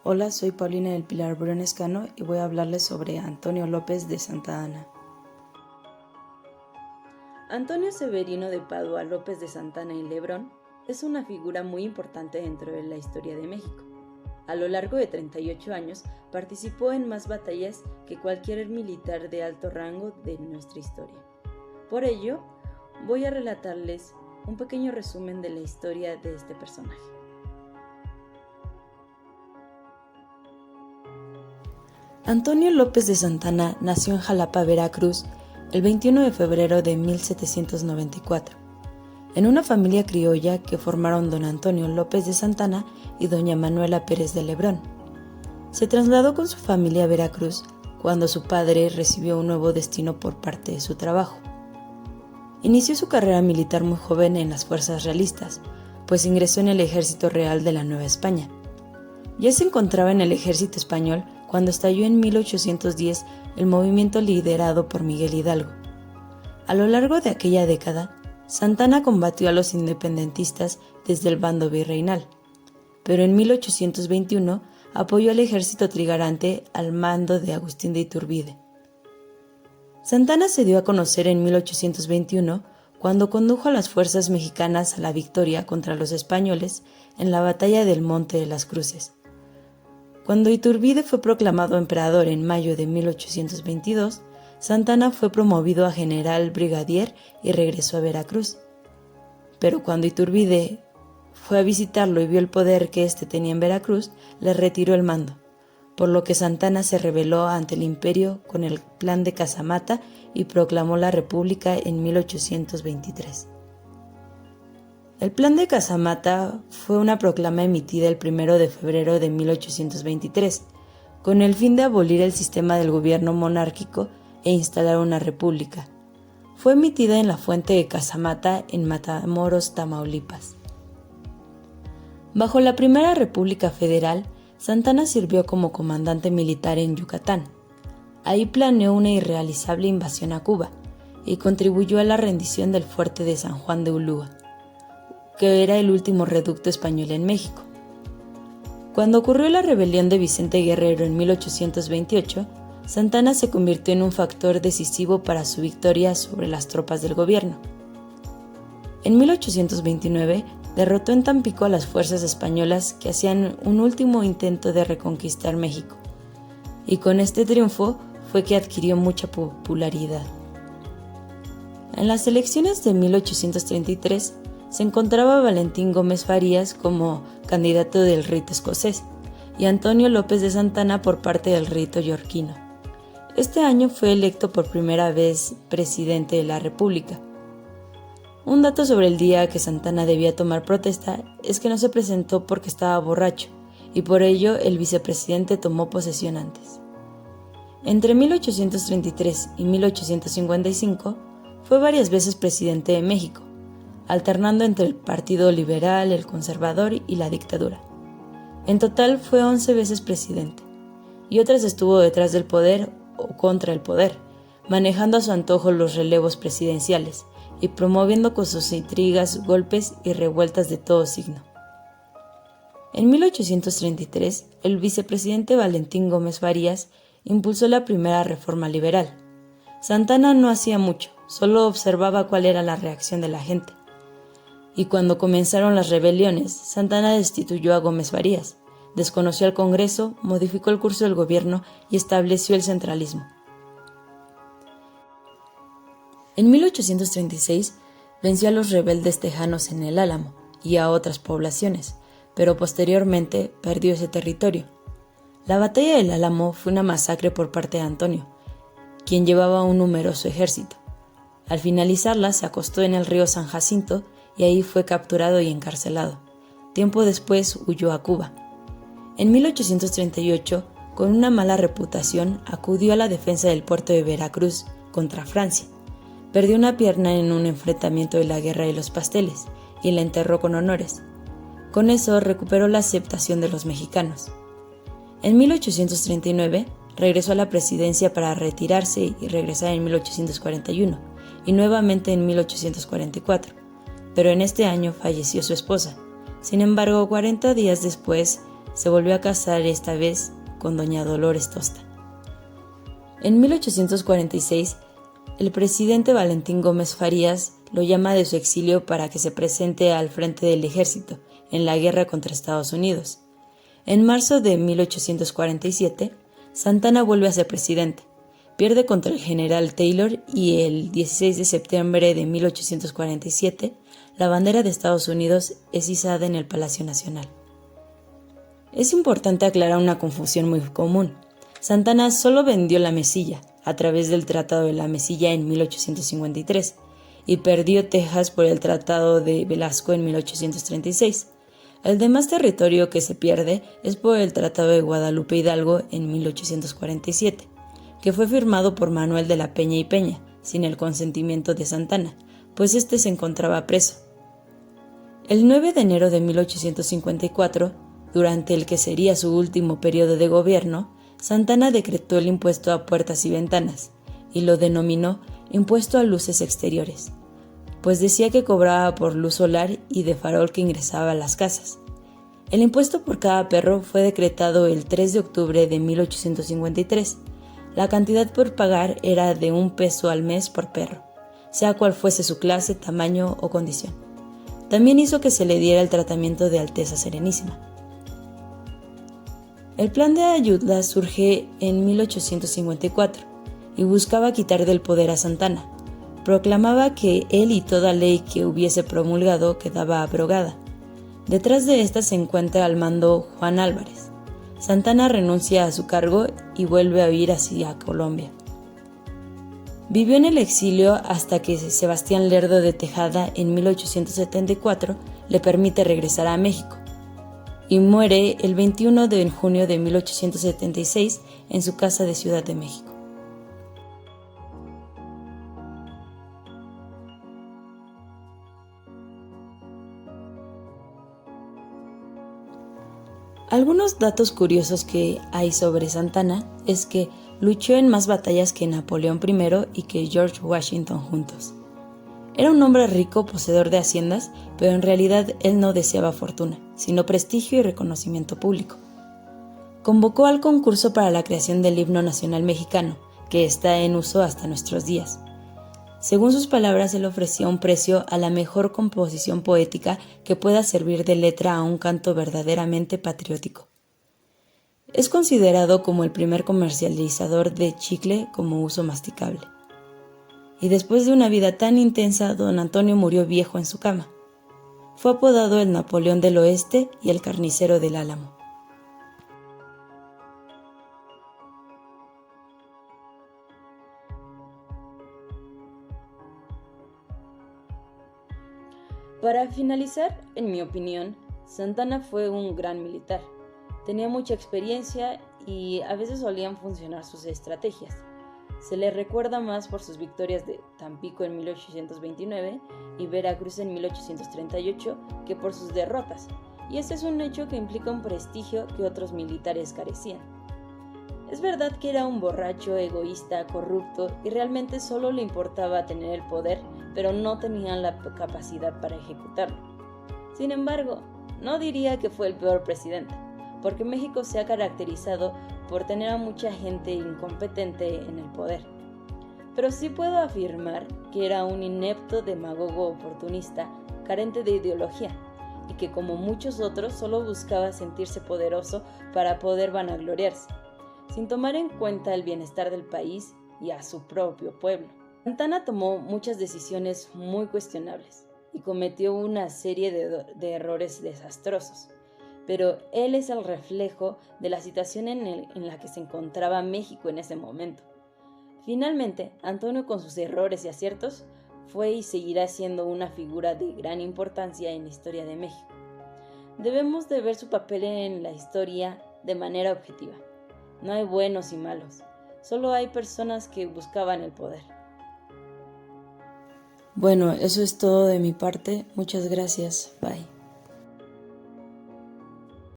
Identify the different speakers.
Speaker 1: Hola, soy Paulina del Pilar Brunescano y voy a hablarles sobre Antonio López de Santa Anna. Antonio Severino de Padua López de Santana y Lebrón es una figura muy importante dentro de la historia de México. A lo largo de 38 años participó en más batallas que cualquier militar de alto rango de nuestra historia. Por ello, voy a relatarles un pequeño resumen de la historia de este personaje. Antonio López de Santana nació en Jalapa, Veracruz, el 21 de febrero de 1794, en una familia criolla que formaron don Antonio López de Santana y doña Manuela Pérez de Lebrón. Se trasladó con su familia a Veracruz cuando su padre recibió un nuevo destino por parte de su trabajo. Inició su carrera militar muy joven en las fuerzas realistas, pues ingresó en el Ejército Real de la Nueva España. Ya se encontraba en el ejército español cuando estalló en 1810 el movimiento liderado por Miguel Hidalgo. A lo largo de aquella década, Santana combatió a los independentistas desde el bando virreinal, pero en 1821 apoyó al ejército trigarante al mando de Agustín de Iturbide. Santana se dio a conocer en 1821 cuando condujo a las fuerzas mexicanas a la victoria contra los españoles en la batalla del Monte de las Cruces. Cuando Iturbide fue proclamado emperador en mayo de 1822, Santana fue promovido a general brigadier y regresó a Veracruz. Pero cuando Iturbide fue a visitarlo y vio el poder que éste tenía en Veracruz, le retiró el mando, por lo que Santana se rebeló ante el imperio con el Plan de Casamata y proclamó la República en 1823. El Plan de Casamata fue una proclama emitida el 1 de febrero de 1823, con el fin de abolir el sistema del gobierno monárquico e instalar una república. Fue emitida en la fuente de Casamata en Matamoros, Tamaulipas. Bajo la Primera República Federal, Santana sirvió como comandante militar en Yucatán. Ahí planeó una irrealizable invasión a Cuba y contribuyó a la rendición del fuerte de San Juan de Ulúa, que era el último reducto español en México. Cuando ocurrió la rebelión de Vicente Guerrero en 1828, Santana se convirtió en un factor decisivo para su victoria sobre las tropas del gobierno. En 1829 derrotó en Tampico a las fuerzas españolas que hacían un último intento de reconquistar México, y con este triunfo fue que adquirió mucha popularidad. En las elecciones de 1833 se encontraba Valentín Gómez Farías como candidato del rito escocés y Antonio López de Santana por parte del rito yorquino. Este año fue electo por primera vez presidente de la República. Un dato sobre el día que Santana debía tomar protesta es que no se presentó porque estaba borracho y por ello el vicepresidente tomó posesión antes. Entre 1833 y 1855 fue varias veces presidente de México, alternando entre el Partido Liberal, el Conservador y la dictadura. En total fue 11 veces presidente, y otras estuvo detrás del poder o contra el poder, manejando a su antojo los relevos presidenciales y promoviendo con sus intrigas, golpes y revueltas de todo signo. En 1833, el vicepresidente Valentín Gómez Farías impulsó la primera reforma liberal. Santana no hacía mucho, solo observaba cuál era la reacción de la gente. Y cuando comenzaron las rebeliones, Santana destituyó a Gómez Farías, desconoció al Congreso, modificó el curso del gobierno y estableció el centralismo. En 1836 venció a los rebeldes tejanos en el Álamo y a otras poblaciones, pero posteriormente perdió ese territorio. La batalla del Álamo fue una masacre por parte de Antonio, quien llevaba un numeroso ejército. Al finalizarla se acostó en el río San Jacinto y ahí fue capturado y encarcelado. Tiempo después huyó a Cuba. En 1838, con una mala reputación, acudió a la defensa del puerto de Veracruz contra Francia. Perdió una pierna en un enfrentamiento de la Guerra de los Pasteles y la enterró con honores. Con eso recuperó la aceptación de los mexicanos. En 1839 regresó a la presidencia para retirarse y regresar en 1841 y nuevamente en 1844. Pero en este año falleció su esposa. Sin embargo, 40 días después se volvió a casar esta vez con doña Dolores Tosta. En 1846, el presidente Valentín Gómez Farías lo llama de su exilio para que se presente al frente del ejército en la guerra contra Estados Unidos. En marzo de 1847, Santa Anna vuelve a ser presidente, pierde contra el general Taylor y el 16 de septiembre de 1847, la bandera de Estados Unidos es izada en el Palacio Nacional. Es importante aclarar una confusión muy común. Santa Anna solo vendió la Mesilla a través del Tratado de la Mesilla en 1853 y perdió Texas por el Tratado de Velasco en 1836. El demás territorio que se pierde es por el Tratado de Guadalupe Hidalgo en 1847, que fue firmado por Manuel de la Peña y Peña, sin el consentimiento de Santa Anna, pues éste se encontraba preso. El 9 de enero de 1854, durante el que sería su último periodo de gobierno, Santa Anna decretó el impuesto a puertas y ventanas, y lo denominó impuesto a luces exteriores, pues decía que cobraba por luz solar y de farol que ingresaba a las casas. El impuesto por cada perro fue decretado el 3 de octubre de 1853. La cantidad por pagar era de $1 al mes por perro, sea cual fuese su clase, tamaño o condición. También hizo que se le diera el tratamiento de Alteza Serenísima. El plan de Ayutla surge en 1854 y buscaba quitar del poder a Santa Anna. Proclamaba que él y toda ley que hubiese promulgado quedaba abrogada. Detrás de esta se encuentra al mando Juan Álvarez. Santa Anna renuncia a su cargo y vuelve a huir hacia Colombia. Vivió en el exilio hasta que Sebastián Lerdo de Tejada en 1874 le permite regresar a México y muere el 21 de junio de 1876 en su casa de Ciudad de México. Algunos datos curiosos que hay sobre Santa Anna es que luchó en más batallas que Napoleón I y que George Washington juntos. Era un hombre rico, poseedor de haciendas, pero en realidad él no deseaba fortuna, sino prestigio y reconocimiento público. Convocó al concurso para la creación del himno nacional mexicano, que está en uso hasta nuestros días. Según sus palabras, él ofrecía un precio a la mejor composición poética que pueda servir de letra a un canto verdaderamente patriótico. Es considerado como el primer comercializador de chicle como uso masticable. Y después de una vida tan intensa, don Antonio murió viejo en su cama. Fue apodado el Napoleón del Oeste y el Carnicero del Álamo. Para finalizar, en mi opinión, Santa Anna fue un gran militar. Tenía mucha experiencia y a veces solían funcionar sus estrategias. Se le recuerda más por sus victorias de Tampico en 1829 y Veracruz en 1838 que por sus derrotas, y ese es un hecho que implica un prestigio que otros militares carecían. Es verdad que era un borracho, egoísta, corrupto y realmente solo le importaba tener el poder, pero no tenían la capacidad para ejecutarlo. Sin embargo, no diría que fue el peor presidente, porque México se ha caracterizado por tener a mucha gente incompetente en el poder. Pero sí puedo afirmar que era un inepto demagogo oportunista, carente de ideología, y que como muchos otros solo buscaba sentirse poderoso para poder vanagloriarse, sin tomar en cuenta el bienestar del país y a su propio pueblo. Santa Anna tomó muchas decisiones muy cuestionables y cometió una serie de errores desastrosos, pero él es el reflejo de la situación en la que se encontraba México en ese momento. Finalmente, Antonio, con sus errores y aciertos, fue y seguirá siendo una figura de gran importancia en la historia de México. Debemos de ver su papel en la historia de manera objetiva. No hay buenos y malos, solo hay personas que buscaban el poder. Bueno, eso es todo de mi parte. Muchas gracias. Bye.